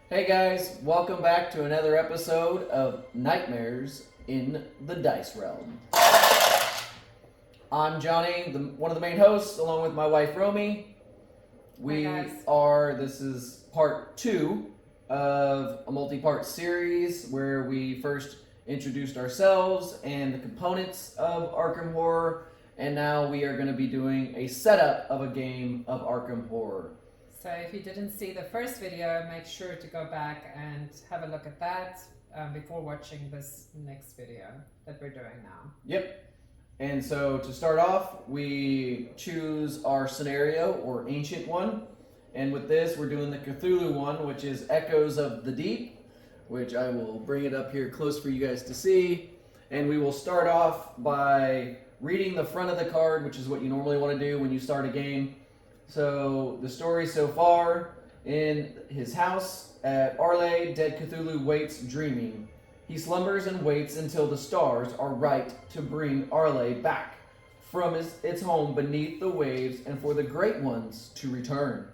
Hey guys, welcome back to another episode of Nightmares in the Dice Realm. I'm Johnny, one of the main hosts, along with my wife Romy. This is part 2 of a multi-part series where we first introduced ourselves and the components of Arkham Horror, and now we are going to be doing a setup of a game of Arkham Horror. So if you didn't see the first video, make sure to go back and have a look at that before watching this next video that we're doing now. Yep. And so to start off, we choose our scenario or ancient one. And with this, we're doing the Cthulhu one, which is Echoes of the Deep, which I will bring it up here close for you guys to see. And we will start off by reading the front of the card, which is what you normally want to do when you start a game. So the story so far: in his house at Arlay, dead Cthulhu waits dreaming. He slumbers and waits until the stars are right to bring Arlay back from its home beneath the waves and for the great ones to return.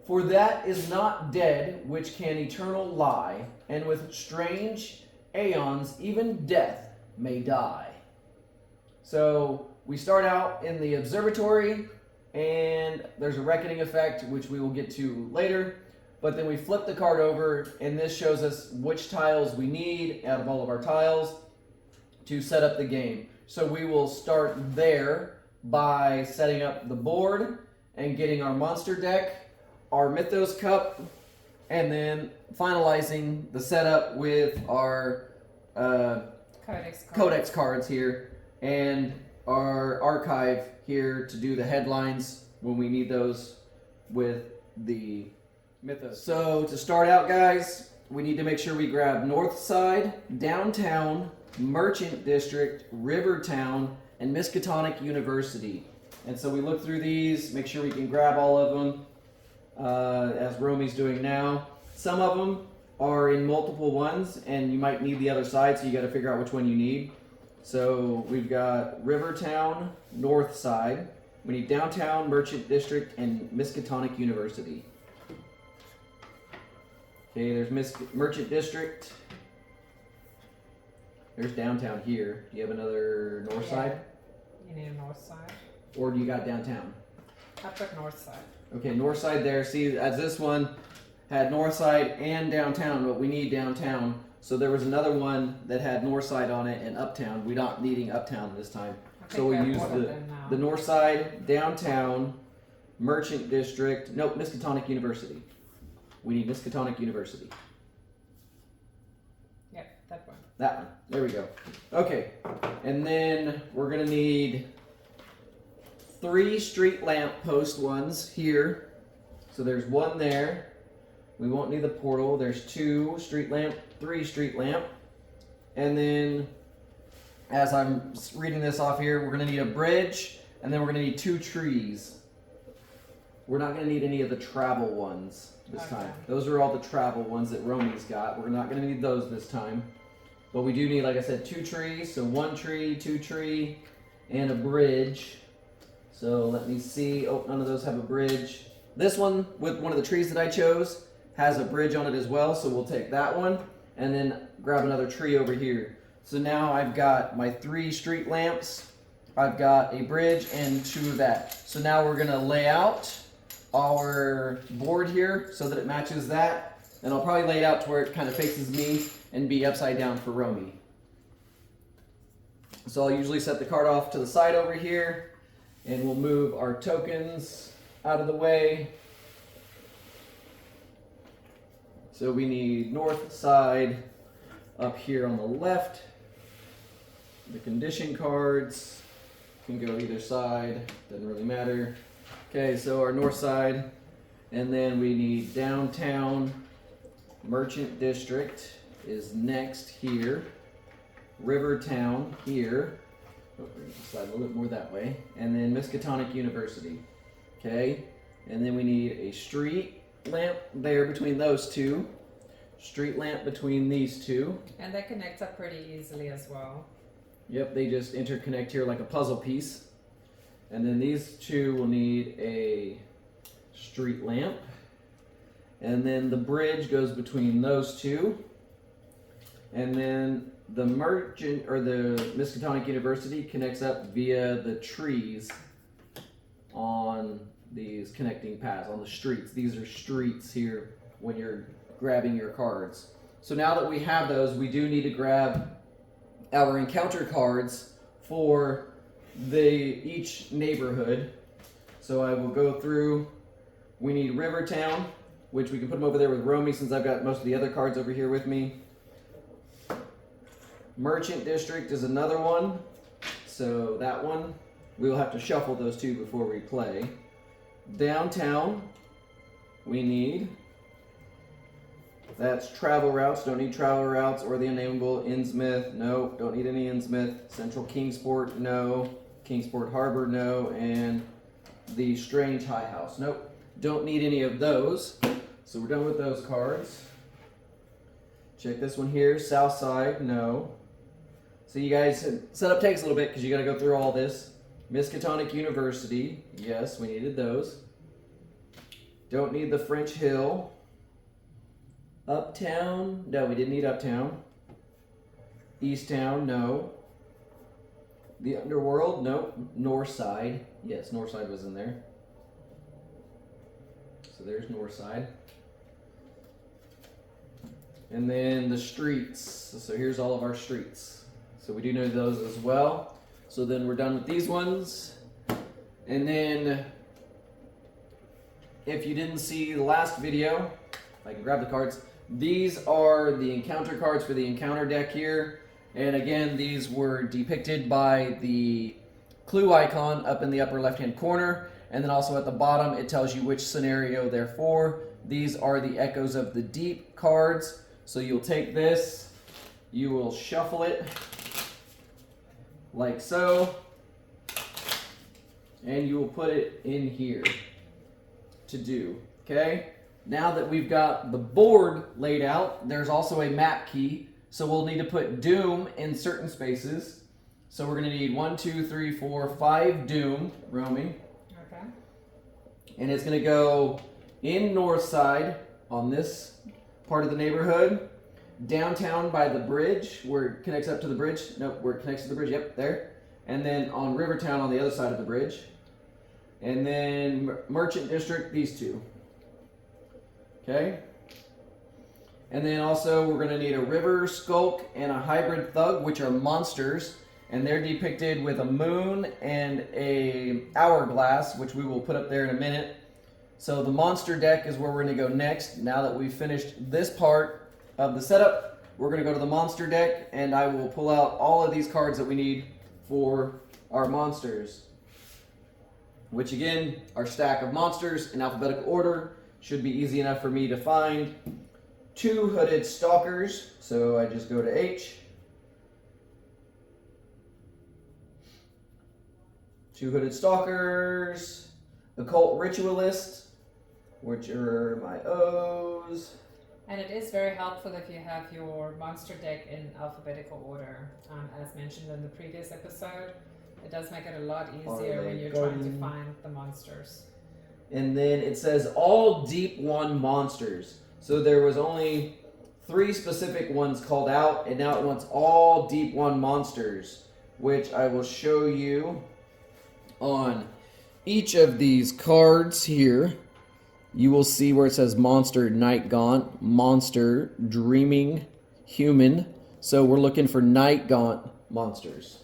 For that is not dead which can eternal lie, and with strange aeons even death may die. So we start out in the observatory, and there's a reckoning effect, which we will get to later. But then we flip the card over, and this shows us which tiles we need out of all of our tiles to set up the game. So we will start there by setting up the board and getting our monster deck, our Mythos cup, and then finalizing the setup with our Codex cards here and our archive here to do the headlines when we need those with the Mythos. So to start out, guys, we need to make sure we grab North Side, Downtown, Merchant District, Rivertown, and Miskatonic University. And so we look through these, make sure we can grab all of them, as Romy's doing now. Some of them are in multiple ones, and you might need the other side, so you got to figure out which one you need. So we've got Rivertown, North Side. We need Downtown, Merchant District, and Miskatonic University. Okay, there's Merchant District. There's Downtown here. Do you have another North Side? You need a North Side. Or do you got Downtown? I put North Side. Okay, North Side there. See, as this one had North Side and Downtown, but we need Downtown. So there was another one that had North Side on it and Uptown. We're not needing Uptown this time. So we use the North Side, Downtown, Merchant District. Nope, Miskatonic University. We need Miskatonic University. Yep, that one. That one. There we go. Okay, and then we're going to need 3 street lamp post ones here. So there's one there. We won't need the portal. There's 2 street lamp, 3 street lamp. And then, as I'm reading this off here, we're going to need a bridge, and then we're going to need 2 trees. We're not going to need any of the travel ones this time. Those are all the travel ones that Romy's got. We're not going to need those this time. But we do need, like I said, 2 trees. So 1 tree, 2 tree, and a bridge. So let me see. Oh, none of those have a bridge. This one, with one of the trees that I chose, has a bridge on it as well, so we'll take that one and then grab another tree over here. So now I've got my 3 street lamps, I've got a bridge, and 2 of that. So now we're gonna lay out our board here so that it matches that, and I'll probably lay it out to where it kind of faces me and be upside down for Romy. So I'll usually set the card off to the side over here, and we'll move our tokens out of the way. So we need North Side up here on the left. The condition cards can go either side, doesn't really matter. Okay, so our North Side, and then we need Downtown, Merchant District is next here. Rivertown here. Oh, we're going to slide a little bit more that way. And then Miskatonic University. Okay, and then we need a street lamp there between those 2. Street lamp between these 2. And they connect up pretty easily as well. Yep, they just interconnect here like a puzzle piece. And then these 2 will need a street lamp. And then the bridge goes between those two. And then the merchant or the Miskatonic University connects up via the trees on these connecting paths, on the streets. These are streets here when you're grabbing your cards. So now that we have those, we do need to grab our encounter cards for each neighborhood. So I will go through. We need Rivertown, which we can put them over there with Romy since I've got most of the other cards over here with me. Merchant District is another one. So that one, we will have to shuffle those two before we play. Downtown, we need. That's travel routes. Don't need travel routes or the unnameable. Innsmouth, no. Don't need any Innsmouth. Central Kingsport, no. Kingsport Harbor, no. And the Strange High House, nope. Don't need any of those. So we're done with those cards. Check this one here. South Side, no. So you guys, setup takes a little bit because you got to go through all this. Miskatonic University, yes, we needed those. Don't need the French Hill. Uptown, no, we didn't need Uptown. Easttown, no. The Underworld, nope. North Side, yes, North Side was in there. So there's North Side. And then the streets. So here's all of our streets. So we do know those as well. So then we're done with these ones. And then if you didn't see the last video, if I can grab the cards, these are the encounter cards for the encounter deck here. And again, these were depicted by the clue icon up in the upper left-hand corner. And then also at the bottom, it tells you which scenario they're for. These are the Echoes of the Deep cards. So you'll take this, you will shuffle it like so, and you will put it in here to do, okay? Now that we've got the board laid out, there's also a map key, so we'll need to put Doom in certain spaces. So we're gonna need 1, 2, 3, 4, 5 Doom, roaming. Okay. And it's gonna go in North Side on this part of the neighborhood, downtown by the bridge where it connects up to the bridge. Nope, where it connects to the bridge, yep, there. And then on Rivertown on the other side of the bridge. And then Merchant District, these two. Okay? And then also we're gonna need a River Skulk and a Hybrid Thug, which are monsters. And they're depicted with a moon and a hourglass, which we will put up there in a minute. So the monster deck is where we're going to go next. Now that we've finished this part of the setup, we're going to go to the monster deck, and I will pull out all of these cards that we need for our monsters. Which again, our stack of monsters in alphabetical order should be easy enough for me to find. 2 Hooded Stalkers, so I just go to H. 2 Hooded Stalkers, Occult Ritualist, which are my O's. And it is very helpful if you have your monster deck in alphabetical order. As mentioned in the previous episode, it does make it a lot easier when you're trying to find the monsters. And then it says all Deep 1 monsters. So there was only 3 specific ones called out, and now it wants all Deep 1 monsters, which I will show you on each of these cards here. You will see where it says Monster Night Gaunt, Monster Dreaming Human. So we're looking for Night Gaunt monsters.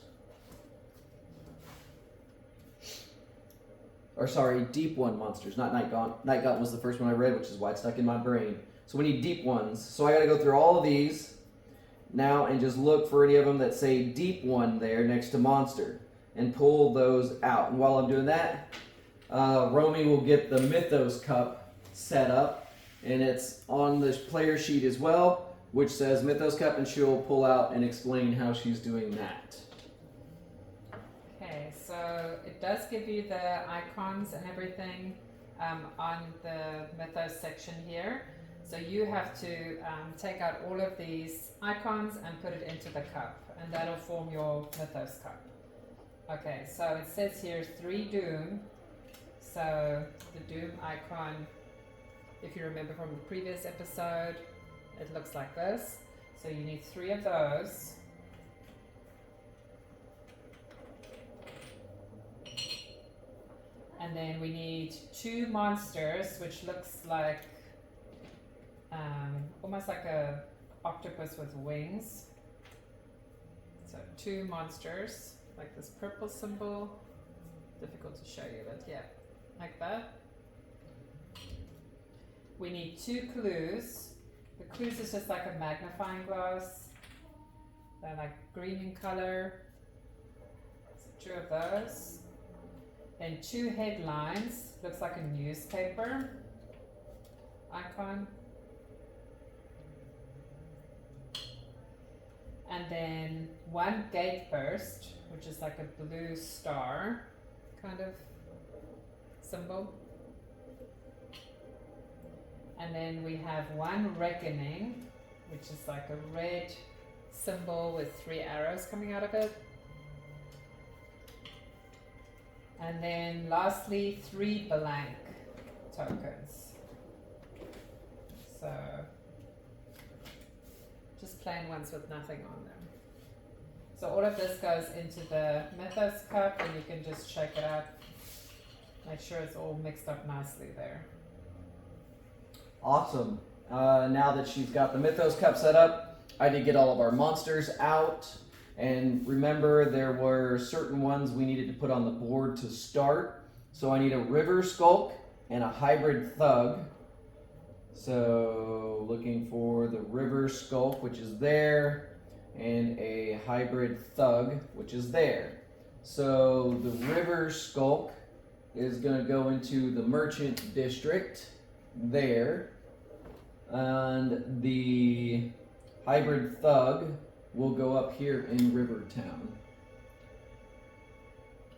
Or sorry, Deep 1 monsters, not Night Gaunt. Night Gaunt was the first one I read, which is why it's stuck in my brain. So we need Deep ones. So I gotta go through all of these now and just look for any of them that say Deep 1 there next to Monster and pull those out. And while I'm doing that, Romy will get the Mythos Cup set up, and it's on this player sheet as well, which says Mythos Cup, and she'll pull out and explain how she's doing that. Okay, so it does give you the icons and everything on the Mythos section here. So you have to take out all of these icons and put it into the cup, and that'll form your Mythos Cup. Okay, so it says here 3 Doom. So the Doom icon if you remember from the previous episode, it looks like this. So you need 3 of those. And then we need 2 monsters, which looks like almost like a octopus with wings. So 2 monsters, like this purple symbol. Difficult to show you, but yeah, like that. We need 2 clues. The clues is just like a magnifying glass. They're like green in color. So 2 of those. Then 2 headlines. Looks like a newspaper icon. And then 1 gate burst, which is like a blue star kind of symbol. And then we have 1 reckoning, which is like a red symbol with 3 arrows coming out of it. And then lastly, 3 blank tokens. So just plain ones with nothing on them. So all of this goes into the Mythos cup, and you can just shake it up. Make sure it's all mixed up nicely there. Awesome. Now that she's got the Mythos cup set up, I did get all of our monsters out. And remember, there were certain ones we needed to put on the board to start. So I need a River Skulk and a Hybrid Thug. So looking for the River Skulk, which is there, and a Hybrid Thug, which is there. So the River Skulk is going to go into the Merchant District there. And the Hybrid Thug will go up here in Rivertown.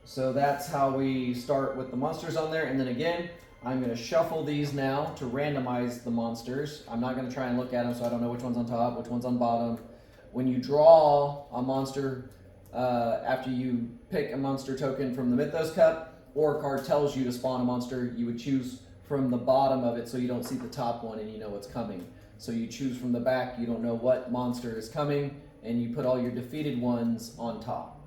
So that's how we start with the monsters on there. And then again, I'm going to shuffle these now to randomize the monsters. I'm not going to try and look at them, so I don't know which one's on top, which one's on bottom. When you draw a monster, after you pick a monster token from the Mythos Cup, or a card tells you to spawn a monster, you would choose from the bottom of it so you don't see the top one and you know what's coming. So you choose from the back, you don't know what monster is coming, and you put all your defeated ones on top.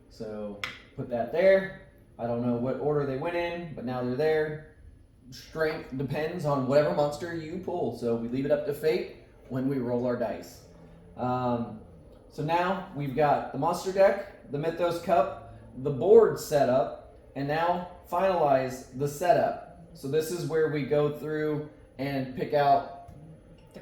So put that there. I don't know what order they went in, but now they're there. Strength depends on whatever monster you pull, so we leave it up to fate when we roll our dice. So now we've got the monster deck, the Mythos Cup, the board set up, and now finalize the setup. So this is where we go through and pick out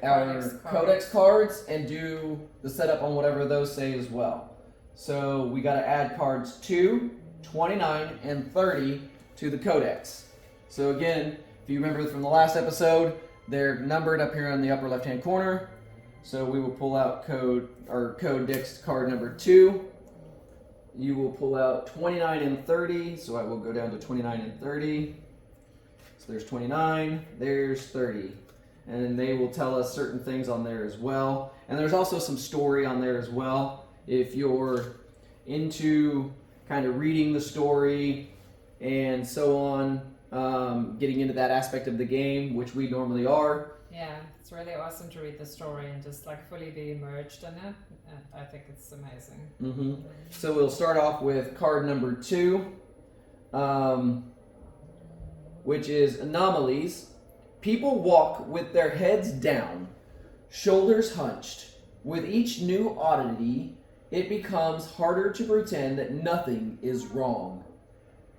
our Codex cards and do the setup on whatever those say as well. So we got to add cards 2, 29, and 30 to the Codex. So again, if you remember from the last episode, they're numbered up here on the upper left-hand corner. So we will pull out Codex card number 2. You will pull out 29 and 30. So I will go down to 29 and 30. So there's 29, there's 30. And they will tell us certain things on there as well. And there's also some story on there as well. If you're into kind of reading the story and so on, getting into that aspect of the game, which we normally are. Yeah, it's really awesome to read the story and just like fully be immersed in it. I think it's amazing. Mm-hmm. So we'll start off with card number 2, which is Anomalies. People walk with their heads down, shoulders hunched. With each new oddity, it becomes harder to pretend that nothing is wrong.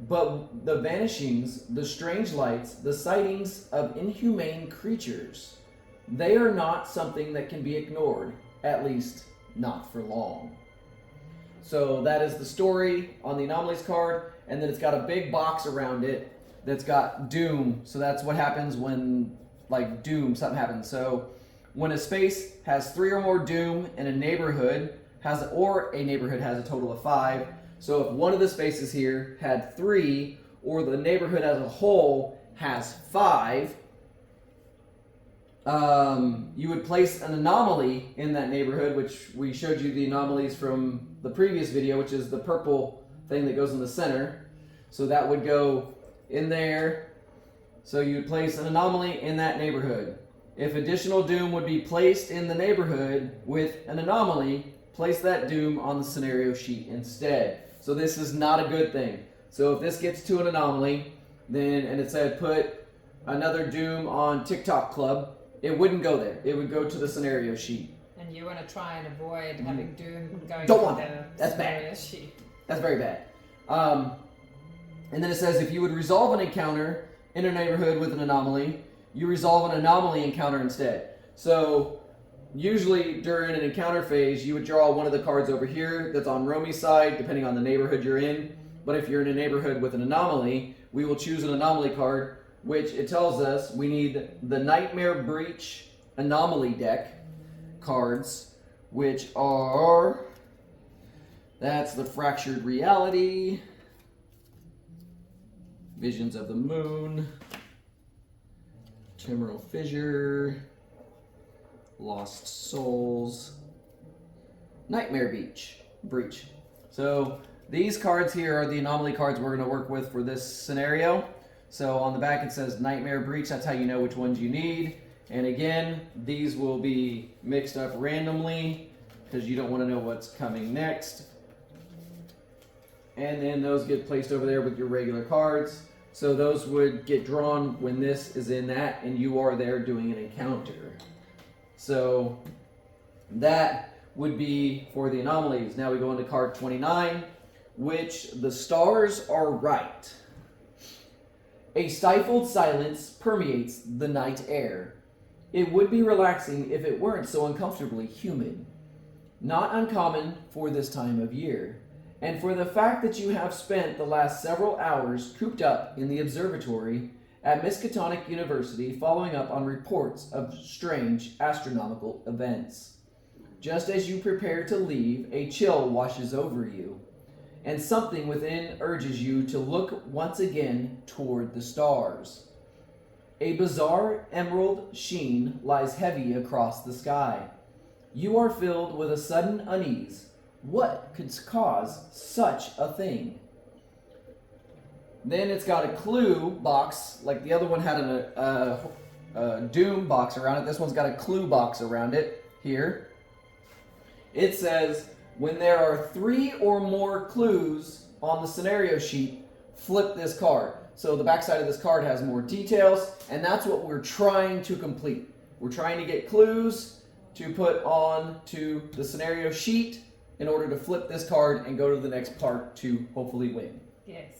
But the vanishings, the strange lights, the sightings of inhumane creatures, they are not something that can be ignored, at least not for long. So that is the story on the Anomalies card, and then it's got a big box around it that's got doom. So that's what happens when, like, doom, something happens. So when a space has 3 or more doom and a neighborhood has, or a neighborhood has a total of 5. So if one of the spaces here had 3, or the neighborhood as a whole has 5, you would place an anomaly in that neighborhood, which we showed you the anomalies from the previous video, which is the purple thing that goes in the center. So that would go in there, So you'd place an anomaly in that neighborhood. If additional doom would be placed in the neighborhood with an anomaly, place that doom on the scenario sheet instead. So this is not a good thing. So if this gets to an anomaly, then, and it said put another doom on TikTok Club, it wouldn't go there. It would go to the scenario sheet. And you want to try and avoid having doom going Don't to want the that. That's scenario bad. sheet. That's very bad. And then it says if you would resolve an encounter in a neighborhood with an anomaly, you resolve an anomaly encounter instead. So usually during an encounter phase, you would draw one of the cards over here that's on Romy's side, depending on the neighborhood you're in. But if you're in a neighborhood with an anomaly, we will choose an anomaly card, which it tells us we need the Nightmare Breach Anomaly deck cards, which are, that's the Fractured Reality, Visions of the Moon, Temporal Fissure, Lost Souls, Nightmare Breach. So these cards here are the anomaly cards we're going to work with for this scenario. So on the back it says Nightmare Breach, that's how you know which ones you need. And again, these will be mixed up randomly because you don't want to know what's coming next. And then those get placed over there with your regular cards. So those would get drawn when this is in that and you are there doing an encounter. So that would be for the anomalies. Now we go into card 29, which the stars are right. A stifled silence permeates the night air. It would be relaxing if it weren't so uncomfortably humid. Not uncommon for this time of year, and for the fact that you have spent the last several hours cooped up in the observatory at Miskatonic University following up on reports of strange astronomical events. Just as you prepare to leave, a chill washes over you, and something within urges you to look once again toward the stars. A bizarre emerald sheen lies heavy across the sky. You are filled with a sudden unease. What could cause such a thing? Then it's got a clue box, like the other one had a doom box around it. This one's got a clue box around it here. It says, when there are 3 or more clues on the scenario sheet, flip this card. So the backside of this card has more details, and that's what we're trying to complete. We're trying to get clues to put on to the scenario sheet in order to flip this card and go to the next part to hopefully win. Yes.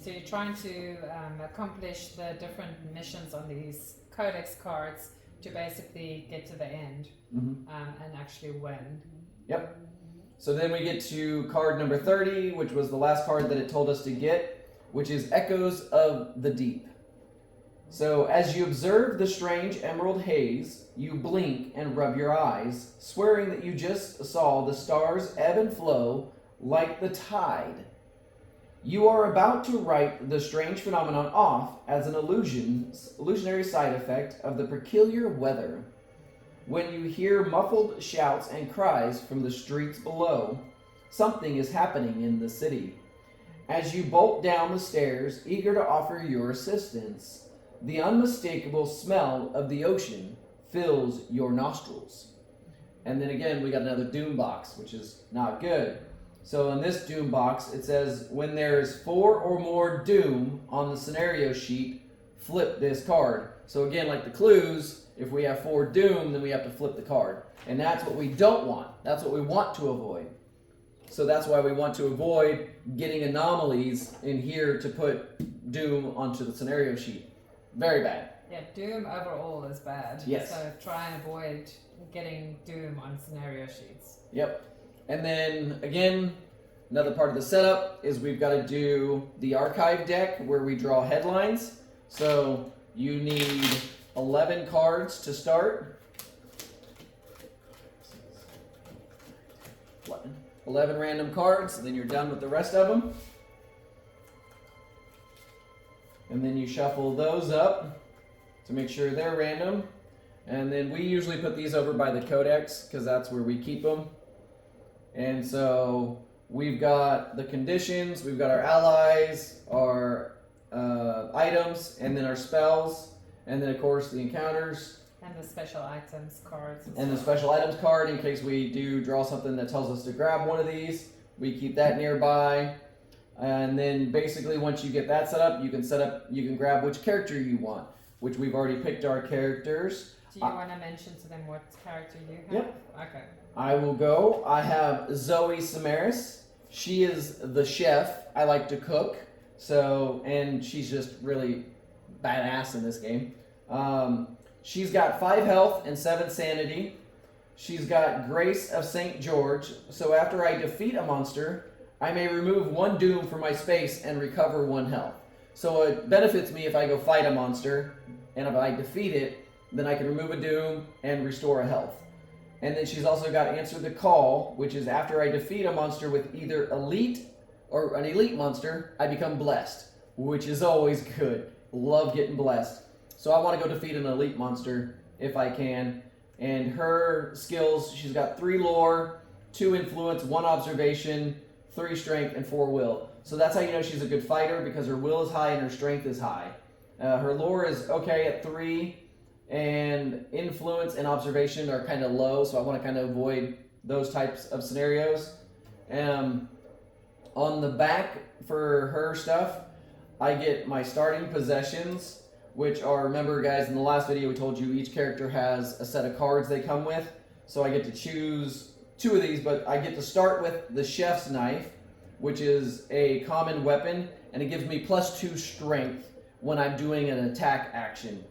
So you're trying to accomplish the different missions on these codex cards to basically get to the end and actually win. Yep. So then we get to card number 30, which was the last card that it told us to get, which is Echoes of the Deep. So as you observe the strange emerald haze, you blink and rub your eyes, swearing that you just saw the stars ebb and flow like the tide. You are about to write the strange phenomenon off as an illusionary side effect of the peculiar weather. When you hear muffled shouts and cries from the streets below, something is happening in the city. As you bolt down the stairs, eager to offer your assistance, the unmistakable smell of the ocean fills your nostrils. And then again, we got another doom box, which is not good. So in this doom box, it says, when there's 4 or more doom on the scenario sheet, flip this card. So again, like the clues, if we have 4 doom, then we have to flip the card. And that's what we don't want. That's what we want to avoid. So that's why we want to avoid getting anomalies in here to put doom onto the scenario sheet. Very bad. Yeah, doom overall is bad. Yes. So try and avoid getting doom on scenario sheets. Yep. And then again, another part of the setup is we've got to do the archive deck where we draw headlines. So you need 11 cards to start. 11 random cards, and then you're done with the rest of them. And then you shuffle those up to make sure they're random. And then we usually put these over by the codex because that's where we keep them. And so we've got the conditions, we've got our allies, our items, and then our spells, and then of course the encounters. And the special items cards. And the special items card in case we do draw something that tells us to grab one of these. We keep that nearby. And then basically once you get that set up, you can grab which character you want, which we've already picked our characters. Do you want to mention to them what character you have? Yep. Okay. I will go. I have Zoe Samaris. She is the chef. I like to cook. And she's just really badass in this game. She's got 5 health and 7 sanity. She's got Grace of St. George. So after I defeat a monster, I may remove 1 doom from my space and recover 1 health. So it benefits me if I go fight a monster, and if I defeat it, then I can remove a doom and restore a health. And then she's also got Answer the Call, which is after I defeat a monster with either elite or an elite monster, I become blessed, which is always good. Love getting blessed. So I want to go defeat an elite monster if I can. And her skills, she's got 3 lore, 2 influence, 1 observation, 3 strength, and 4 will. So that's how you know she's a good fighter, because her will is high and her strength is high. Her lore is okay at 3, and influence and observation are kind of low, so I want to kind of avoid those types of scenarios. On the back for her stuff, I get my starting possessions, which are, remember guys, in the last video we told you each character has a set of cards they come with. So I get to choose 2 of these, but I get to start with the chef's knife, which is a common weapon, and it gives me +2 strength when I'm doing an attack action.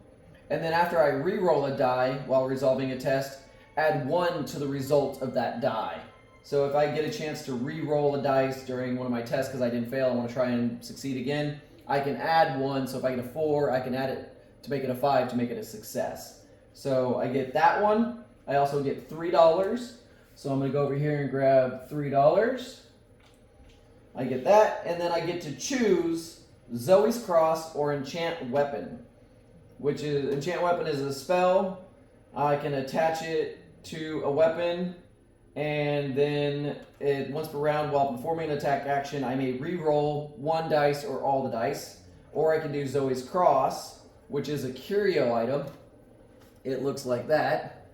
And then after I re-roll a die while resolving a test, add 1 to the result of that die. So if I get a chance to re-roll a dice during one of my tests because I didn't fail, I want to try and succeed again, I can add 1. So if I get a 4, I can add it to make it a 5 to make it a success. So I get that one. I also get $3. So I'm going to go over here and grab $3. I get that, and then I get to choose Zoe's Cross or Enchant Weapon, which is, Enchant Weapon is a spell. I can attach it to a weapon, and then once per round while performing an attack action, I may re-roll 1 dice or all the dice. Or I can do Zoe's Cross, which is a curio item. It looks like that.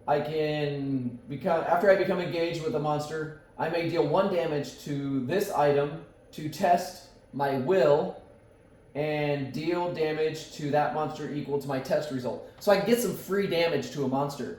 I can after I become engaged with a monster, I may deal 1 damage to this item to test my will and deal damage to that monster equal to my test result. So I can get some free damage to a monster.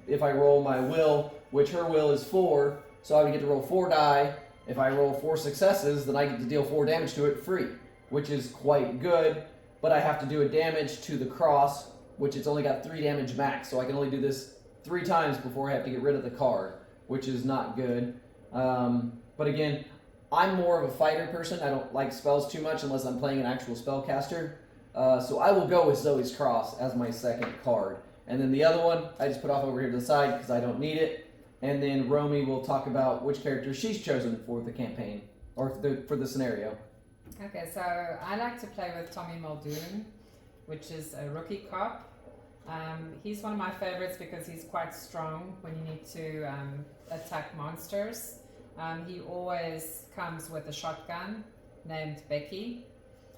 If I roll my will, which her will is 4, so I would get to roll 4 die. If I roll 4 successes, then I get to deal 4 damage to it free, which is quite good. But I have to do a damage to the cross, which it's only got 3 damage max, so I can only do this 3 times before I have to get rid of the card, which is not good. But again, I'm more of a fighter person. I don't like spells too much unless I'm playing an actual spellcaster. So I will go with Zoe's Cross as my second card. And then the other one, I just put off over here to the side because I don't need it. And then Romy will talk about which character she's chosen for the campaign, or for the scenario. Okay, so I like to play with Tommy Muldoon, which is a rookie cop. He's one of my favorites because he's quite strong when you need to attack monsters. He always comes with a shotgun named Becky.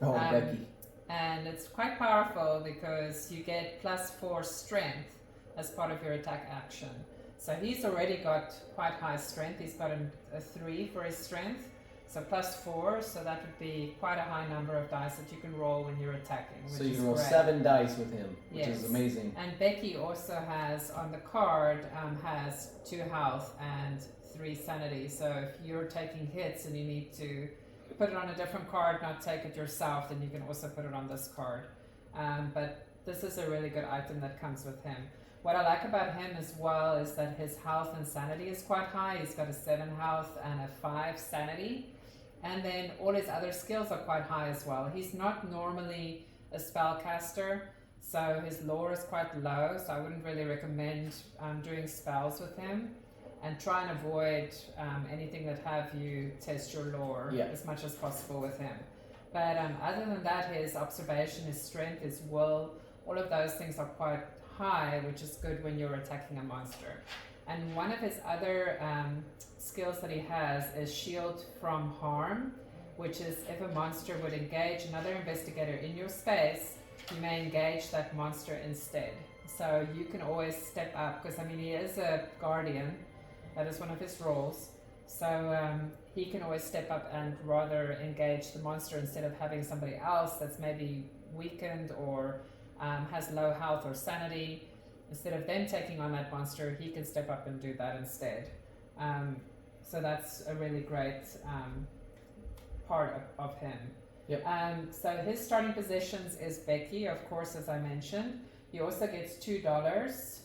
Oh, Becky. And it's quite powerful because you get +4 strength as part of your attack action. So he's already got quite high strength. He's got a 3 for his strength. So +4, so that would be quite a high number of dice that you can roll when you're attacking. So you can roll 7 dice with him, which yes. is amazing. And Becky also has, on the card, has 2 health and 3 sanity. So if you're taking hits and you need to put it on a different card, not take it yourself, then you can also put it on this card. But this is a really good item that comes with him. What I like about him as well is that his health and sanity is quite high. He's got a 7 health and a 5 sanity. And then all his other skills are quite high as well. He's not normally a spellcaster, so his lore is quite low, so I wouldn't really recommend doing spells with him. And try and avoid anything that have you test your lore as much as possible with him. But other than that, his observation, his strength, his will, all of those things are quite high, which is good when you're attacking a monster. And one of his other skills that he has is shield from harm. which is if a monster would engage another investigator in your space, you may engage that monster instead. So you can always step up, because I mean he is a guardian, that is one of his roles. So he can always step up and rather engage the monster instead of having somebody else that's maybe weakened or has low health or sanity. Instead of them taking on that monster, he can step up and do that instead. So that's a really great part of him. Yep. So his starting positions is Becky, of course, as I mentioned. He also gets $2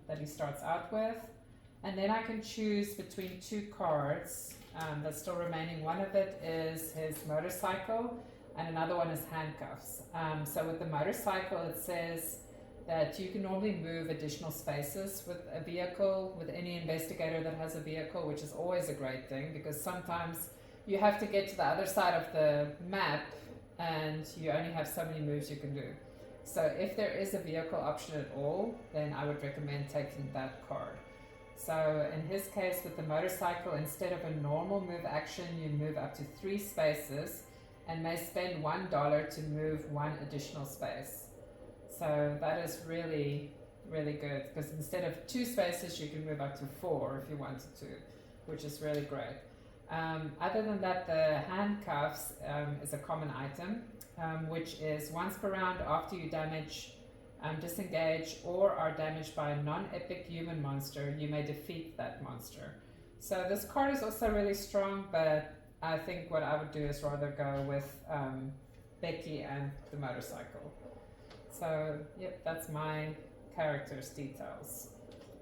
that he starts out with. And then I can choose between 2 cards that's still remaining. One of it is his motorcycle, and another one is handcuffs. So with the motorcycle, it says that you can normally move additional spaces with a vehicle, with any investigator that has a vehicle, which is always a great thing, because sometimes you have to get to the other side of the map and you only have so many moves you can do. So if there is a vehicle option at all, then I would recommend taking that card. So in his case, with the motorcycle, instead of a normal move action, you move up to 3 spaces and may spend $1 to move 1 additional space. So that is really, really good, because instead of 2 spaces, you can move up to 4 if you wanted to, which is really great. Other than that, the handcuffs is a common item, which is once per round after you damage, disengage, or are damaged by a non-epic human monster, you may defeat that monster. So this card is also really strong, but I think what I would do is rather go with Becky and the motorcycle. So, yep, that's my character's details.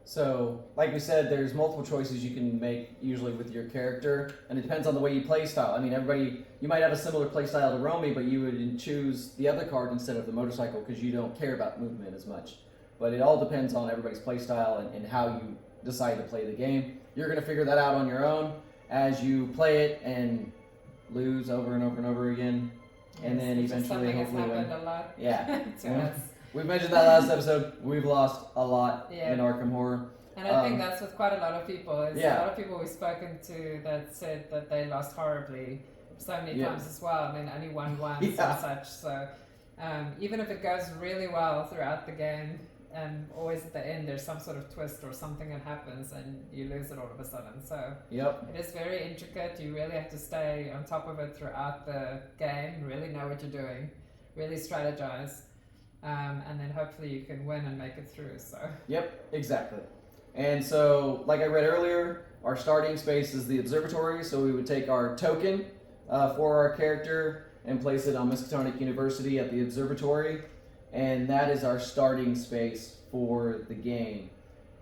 So, like we said, there's multiple choices you can make usually with your character, and it depends on the way you play style. I mean, you might have a similar play style to Romy, but you would choose the other card instead of the motorcycle because you don't care about movement as much. But it all depends on everybody's play style and how you decide to play the game. You're going to figure that out on your own as you play it and lose over and over and over again. And then eventually, hopefully, has happened a lot. Yeah. To us. We mentioned that last episode. We've lost a lot in Arkham Horror. And I think that's with quite a lot of people. It's Yeah. a lot of people we've spoken to that said that they lost horribly so many times as well. I mean, only won once and such. So even if it goes really well throughout the game, always at the end there's some sort of twist or something that happens and you lose it all of a sudden. So it is very intricate. You really have to stay on top of it throughout the game, really know what you're doing, really strategize. And then hopefully you can win and make it through. So Yep, exactly. And so, like I read earlier, our starting space is the observatory. So we would take our token for our character and place it on Miskatonic University at the observatory, and that is our starting space for the game.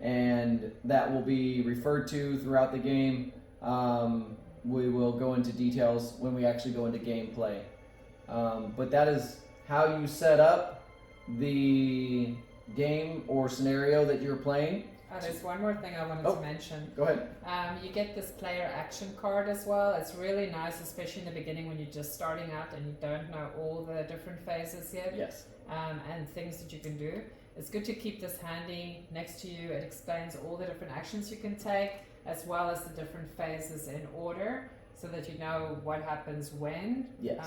And that will be referred to throughout the game. We will go into details when we actually go into gameplay. But that is how you set up the game or scenario that you're playing. there's one more thing I wanted to mention. Go ahead. You get this player action card as well. It's really nice, especially in the beginning when you're just starting out and you don't know all the different phases yet. Yes. And things that you can do. It's good to keep this handy next to you. It explains all the different actions you can take, as well as the different phases in order, so that you know what happens when. Yes.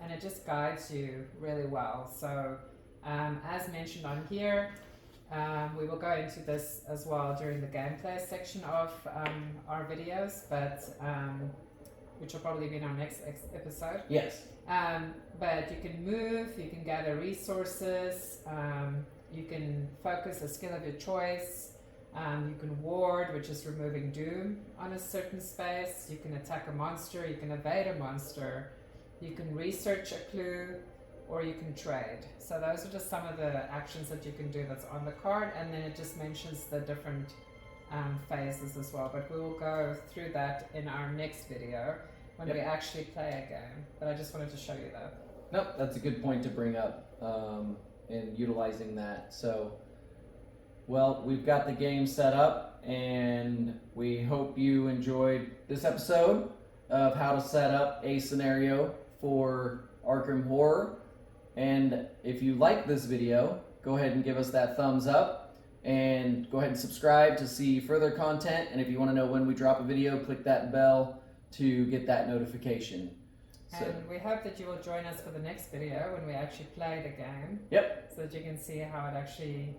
And it just guides you really well. So as mentioned on here, we will go into this as well during the gameplay section of our videos, but which will probably be in our next episode. Yes. But you can move, you can gather resources, you can focus a skill of your choice, you can ward, which is removing doom on a certain space, you can attack a monster, you can evade a monster, you can research a clue, or you can trade. So those are just some of the actions that you can do that's on the card, and then it just mentions the different phases as well. But we will go through that in our next video when we actually play a game. But I just wanted to show you that. Nope, that's a good point to bring up in utilizing that. So, well, we've got the game set up, and we hope you enjoyed this episode of how to set up a scenario for Arkham Horror. And if you like this video, go ahead and give us that thumbs up, and go ahead and subscribe to see further content. And if you want to know when we drop a video, click that bell to get that notification. So, And we hope that you will join us for the next video when we actually play the game. Yep. So that you can see how it actually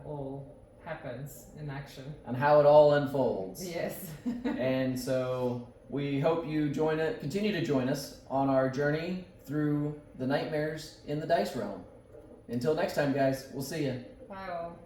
all happens in action. And how it all unfolds. Yes. And so we hope you continue to join us on our journey through the nightmares in the dice realm. Until next time, guys, we'll see you. Bye all.